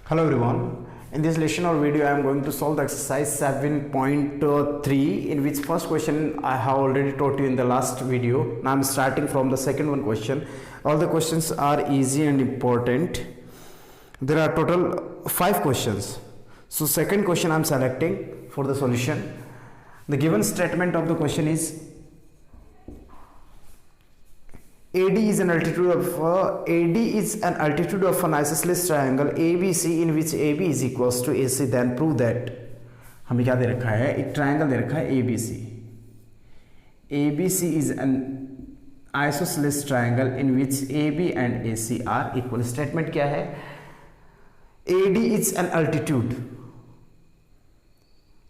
Hello everyone. In this lesson or video I am going to solve the exercise 7.3 in which first question I have already taught you in the last video. Now I am starting from the second one question. All the questions are easy and important. There are total 5 questions. So second question I am selecting for the solution. The given statement of the question is AD is an altitude of an isosceles triangle ABC in which AB is equals to AC. Then prove that. हमें क्या दे रखा है, एक triangle दे रखा है ABC. ABC is an isosceles triangle in which AB and AC are equal. Statement क्या है? AD is an altitude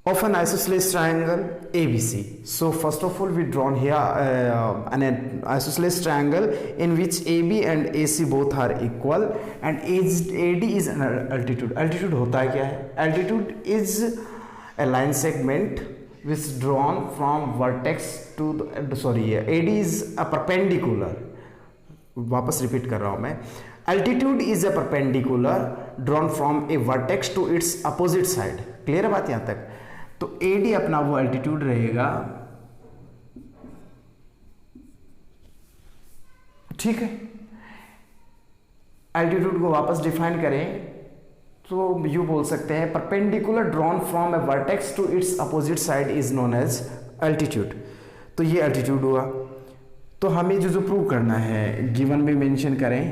of an isosceles triangle ABC. So first of all we drawn here an isosceles triangle in which AB and AC both are equal and AD is an altitude. Altitude होता है क्या है? Altitude is a line segment which drawn from vertex to AD is a perpendicular. वापस repeat कर रहा हूं मैं. Altitude is a perpendicular drawn from a vertex to its opposite side. Clear है बात यहां तक? तो AD अपना वो एल्टीट्यूड रहेगा, ठीक है. एल्टीट्यूड को वापस डिफाइन करें तो यू बोल सकते हैं perpendicular drawn from a vertex to its opposite side is known as altitude. तो ये एल्टीट्यूड हुआ. तो हमें जो प्रूव करना है गिवन में मेंशन करें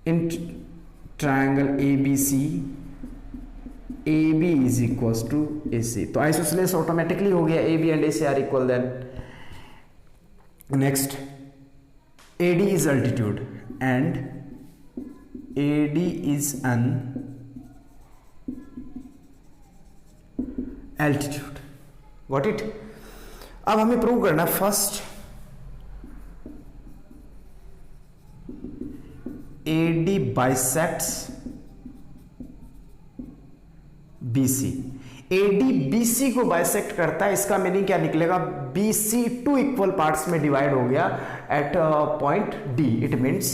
in triangle ABC AB is equals to AC. तो आइसोसेलेस ऑटोमेटिकली हो गया. AB and AC are equal. then next AD is altitude and AD is an altitude. Got it? अब हमें प्रूव करना first AD bisects BC. AD BC को bisect करता है. इसका मीनिंग क्या निकलेगा? BC टू इक्वल पार्ट्स में डिवाइड हो गया at point D. It means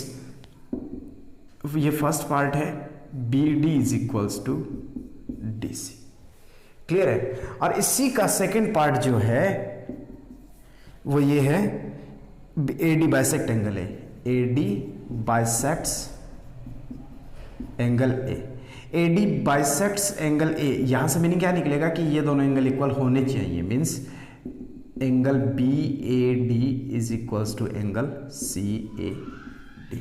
ये फर्स्ट पार्ट है BD is equals to DC. Clear है? और इसी का सेकेंड पार्ट जो है वो ये है AD बाइसेक्ट एंगल है. AD bisects angle A. AD bisects angle A. यहां से मीनिंग क्या निकलेगा कि ये दोनों एंगल इक्वल होने चाहिए. Means angle BAD is equals to angle CAD.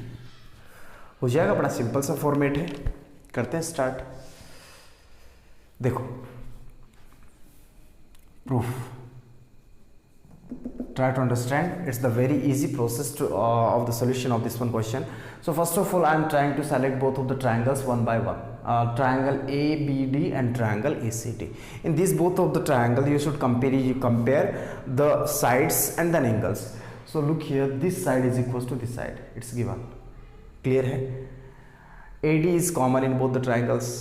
हो जाएगा. बड़ा सिंपल सा फॉर्मेट है. करते हैं स्टार्ट. देखो proof. Try to understand. It's the very easy process to of the solution of this one question. So first of all I am trying to select both of the triangles one by one. Triangle ABD and triangle ACD. In these both of the triangle you should compare the sides and then angles. So look here, this side is equals to this side. It's given. Clear है? AD is common in both the triangles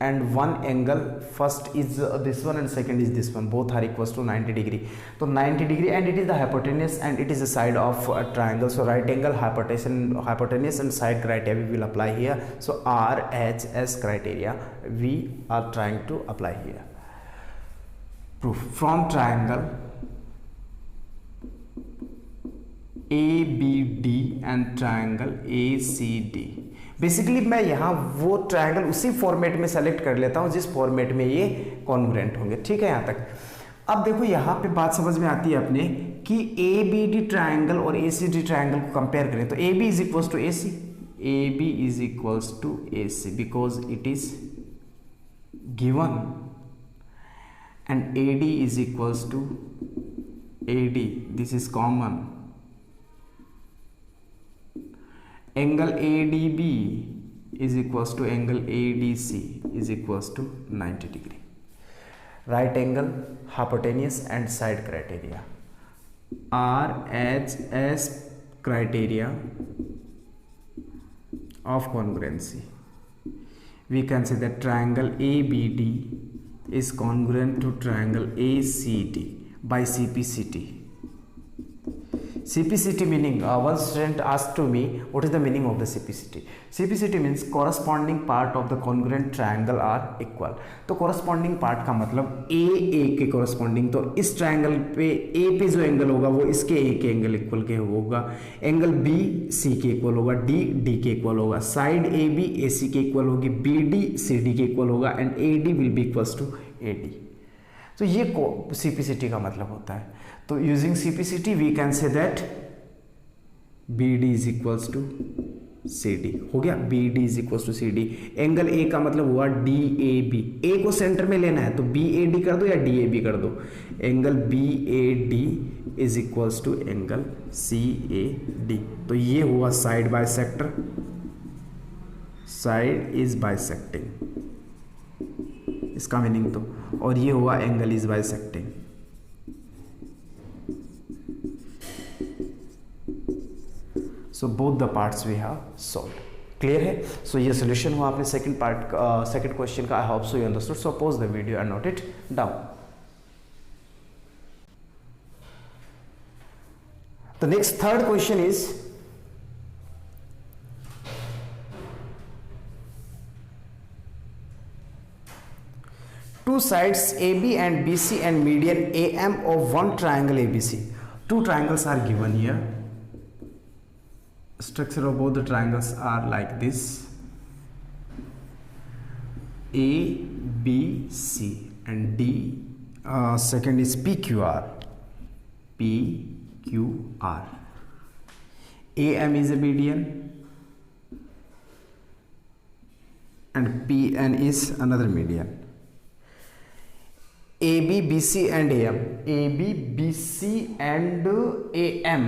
and one angle first is this one and second is this one. Both are equals to 90 degree. So 90 degree and it is the hypotenuse and it is the side of a triangle. So right angle, hypotenuse and side criteria we will apply here. So RHS criteria we are trying to apply here. Proof. From triangle ABD and triangle ACD. Basically मैं यहाँ वो triangle उसी format में select कर लेता हूँ जिस format में ये कॉन्ग्रुएंट होंगे. ठीक है यहाँ तक. अब देखो यहाँ पे बात समझ में आती है अपने कि ABD ट्रायंगल और ACD ट्रायंगल को कंपेयर करें तो AB is equals to AC. AB is equals to AC because it is given and AD is equals to AD. This is common. Angle ADB is equals to angle ADC is equals to 90 degree. Right angle, hypotenuse and side criteria. RHS criteria of congruency. We can say that triangle ABD is congruent to triangle ACD by CPCT. CPCT meaning, one student asked to me what is the meaning of the CPCT. CPCT means corresponding part of the congruent triangle are equal. तो corresponding part का मतलब A के corresponding, तो इस triangle पे A पे जो angle होगा वो इसके A के एंगल इक्वल के होगा, एंगल B C के इक्वल होगा, D के इक्वल होगा, साइड AB AC के इक्वल होगी, BD CD के इक्वल होगा and AD will be equals to AD. तो ये CPCT का मतलब होता है. तो using CPCT we can say that BD is equals to CD. हो गया, BD is equals to CD. Angle A का मतलब हुआ DAB. A को सेंटर में लेना है तो BAD कर दो या DAB कर दो. Angle BAD is equals to angle CAD. तो ये हुआ side bisector, side is bisecting, इसका मीनिंग तो, और ये हुआ angle is bisecting. So both the parts we have solved. Clear है? सो ये सोल्यूशन हुआ आपने सेकंड पार्ट, सेकंड क्वेश्चन का. I hope so you understood. So pause the video and note it down. The next third question is two sides AB and BC and median AM of one triangle ABC. Two triangles are given here. Structure of both the triangles are like this: A, B, C and D. Second is PQR. PQR. AM is a median and PN is another median. AB, BC and AM. AB, BC and AM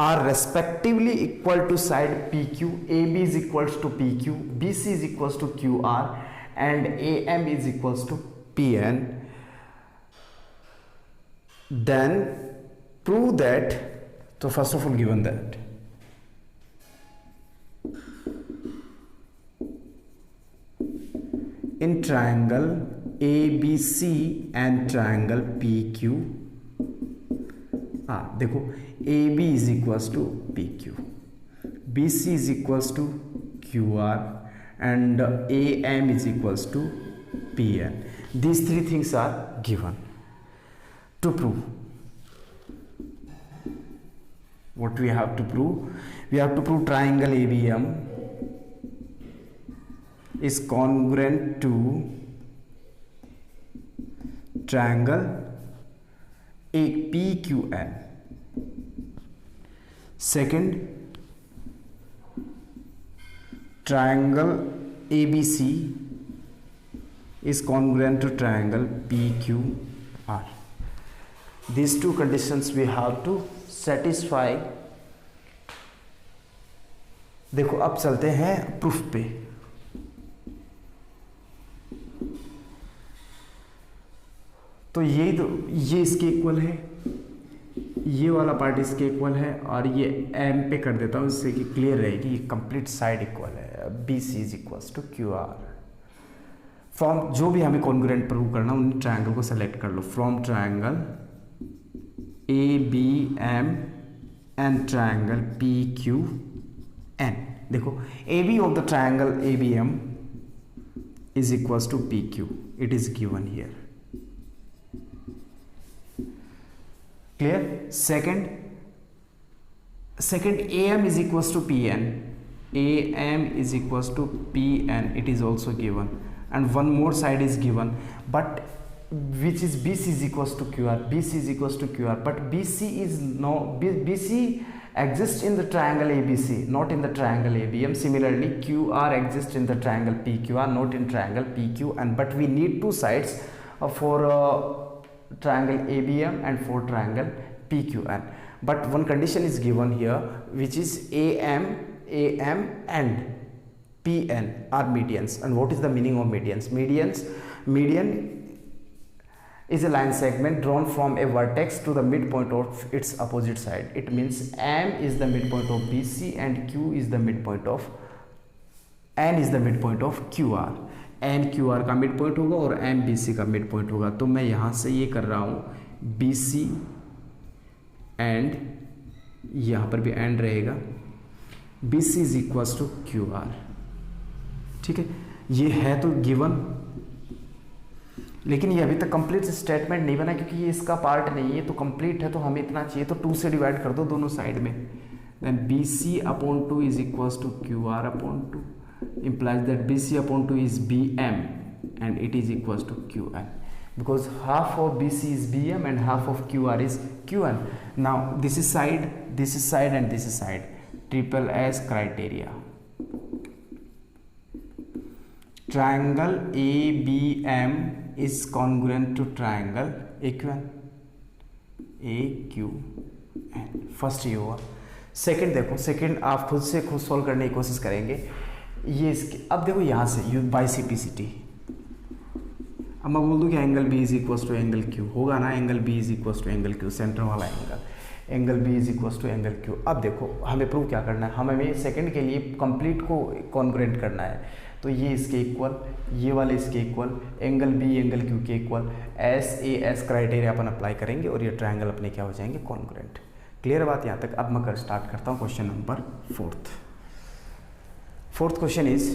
are respectively equal to side PQ. AB is equals to PQ, BC is equals to QR and AM is equals to PN. Then prove that. So first of all, given that in triangle ABC and triangle PQ, देखो AB is equals to PQ, BC is equals to QR and AM is equals to PN. These three things are given. To prove, what we have to prove? We have to prove triangle ABM is congruent to triangle PQN. Second, triangle ABC is congruent to triangle PQR. These two conditions we have to satisfy. देखो अब चलते हैं proof पे. तो ये इसके equal है, ये वाला पार्ट इसके इक्वल है और ये एम पे कर देता हूँ इससे कि क्लियर रहेगी. ये कंप्लीट साइड इक्वल है. B C is equals to Q R. From जो भी हमें कॉन्ग्रुएंट प्रूव करना उन ट्रायंगल को सेलेक्ट कर लो. From triangle A B M and triangle P Q N. देखो A B of the triangle A B M is equals to P Q. It is given here. Clear? Second AM is equals to PN. AM is equals to PN. It is also given, and one more side is given, but which is BC is equals to QR. BC is equals to QR, but BC is no BC exists in the triangle ABC, not in the triangle ABM. Similarly, QR exists in the triangle PQR, not in triangle PQ, and but we need two sides for triangle ABM and for triangle PQN. But one condition is given here, which is AM and PN are medians. And what is the meaning of medians? Median is a line segment drawn from a vertex to the midpoint of its opposite side. It means M is the midpoint of BC and Q is the midpoint of N is the midpoint of QR. N Q R का midpoint होगा और M B C का midpoint होगा. तो मैं यहाँ से ये कर रहा हूँ बी सी एंड यहाँ पर भी एंड रहेगा, B C is equals to Q R. ठीक है, ये है तो गिवन, लेकिन ये अभी तक कंप्लीट स्टेटमेंट नहीं बना क्योंकि ये इसका पार्ट नहीं है, तो कंप्लीट है तो हमें इतना चाहिए, तो 2 से डिवाइड कर दो दोनों साइड में। Then B C upon 2 is equals to Q R upon 2, implies that BC upon 2 is BM and it is equals to QN, because half of BC is BM and half of QR is QN. Now this is side and this is side. Triple S criteria. Triangle ABM is congruent to triangle AQN. AQN. First ये हुआ। Second देखो, second आप खुद से खुद solve करने की कोशिश करेंगे। ये इसके, अब देखो यहाँ से यू बाई सिम्प्लिसिटी, अब मैं बोल दूँ कि angle B is equals to angle Q, होगा ना, angle B is equals to angle Q, centre वाला angle B is equals to angle Q. अब देखो हमें प्रूव क्या करना है, हमें सेकंड के लिए कंप्लीट को कॉन्ग्रुएंट करना है, तो ये इसके इक्वल, ये वाले इसके equal, angle B angle Q के इक्वल, एस क्राइटेरिया अपन अप्लाई करेंगे और ये ट्रायंगल अपने क्या हो जाएंगे, कॉन्ग्रुएंट। क्लियर बात यहाँ तक। अब मैं स्टार्ट करता हूँ question number fourth question is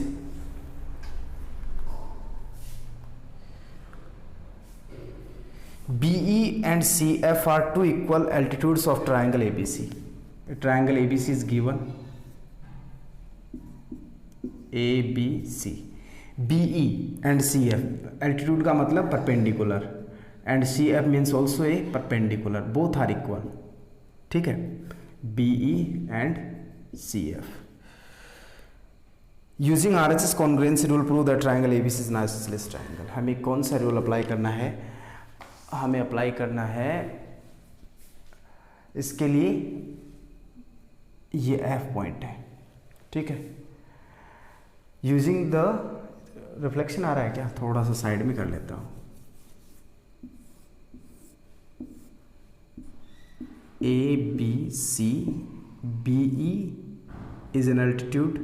BE and CF are two equal altitudes of triangle ABC. Triangle ABC is given, ABC. BE and CF, altitude का मतलब perpendicular and CF means also a perpendicular, both are equal. ठीक है, BE and CF. Using RHS congruency rule prove that triangle ABC is an isosceles triangle. हमें कौन सा rule apply करना है, हमें अप्लाई करना है इसके लिए ये F पॉइंट है। ठीक है, यूजिंग द रिफ्लेक्शन आ रहा है क्या, थोड़ा सा साइड में कर लेता हूँ। ABC, BE is an altitude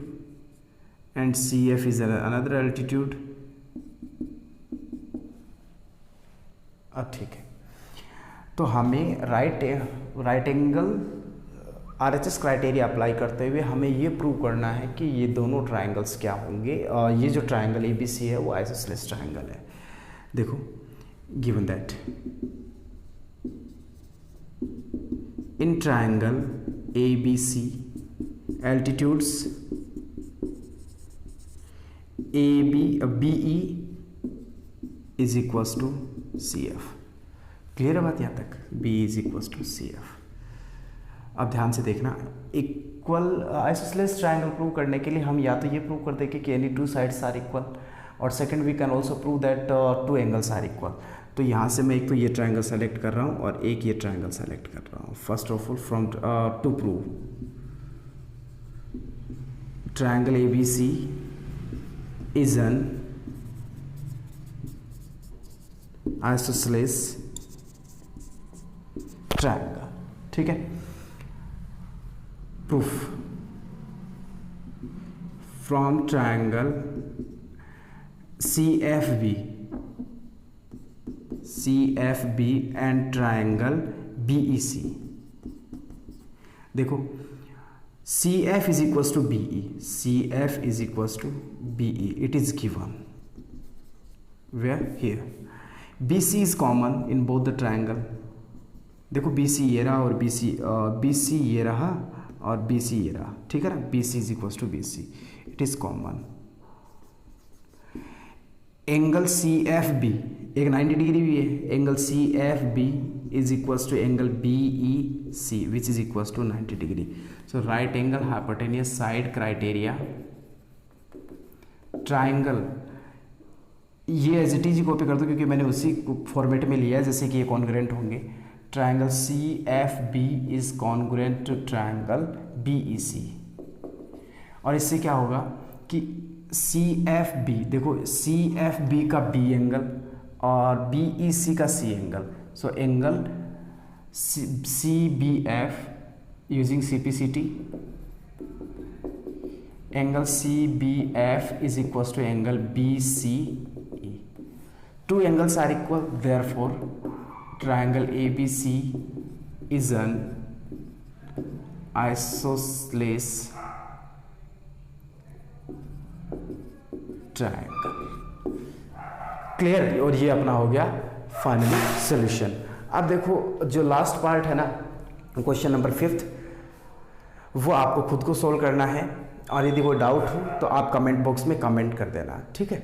and CF is another altitude। अब ठीक है, तो हमें right angle RHS criteria apply करते हुए हमें ये प्रूव करना है कि ये दोनों ट्रायंगल्स क्या होंगे, ये जो ट्रायंगल ABC है वो आइसोसेलेस ट्रायंगल है। देखो given that in triangle ABC altitudes BE is equals to CF। Clear है बात यहाँ तक, BE is equals to CF। अब ध्यान से देखना, इक्वल आइसोसेलेस ट्रायंगल प्रूव करने के लिए हम या तो ये प्रूव कर देंगे कि any two sides are equal, और second we can also prove that two angles are equal. तो यहाँ से मैं एक तो ये ट्रायंगल सेलेक्ट कर रहा हूँ और एक ये ट्रायंगल सेलेक्ट कर रहा हूँ। First of all from to prove triangle ABC is an isosceles triangle। ठीक है, proof from triangle CFB and triangle BEC। देखो CF is equals to BE, CF is equals to BE, it is given where here BC is common in both the triangle। देखो BC ये रहा और BC ये रहा और BC ये रहा, ठीक है ना, BC is equals to BC, it is common। Angle CFB एक 90 डिग्री भी है, angle CFB is equals to angle BEC which is equals to 90 degree. So right angle hypotenuse side criteria triangle, ये as it is copy कर दो क्योंकि मैंने उसी format में लिया है जैसे कि ये कॉन्ग्रुएंट होंगे। Triangle CFB is congruent to triangle BEC, और इससे क्या होगा कि CFB, देखो CFB का B एंगल और BEC का C angle, so angle CBF using CPCT, angle CBF is equals to angle BCE। Two angles are equal, therefore triangle ABC is an isosceles triangle. Clear, और ये अपना हो गया final solution. अब देखो जो लास्ट पार्ट है ना, क्वेश्चन नंबर 5, वो आपको खुद को सोल्व करना है, और यदि कोई डाउट हो तो आप कमेंट बॉक्स में कमेंट कर देना, ठीक है।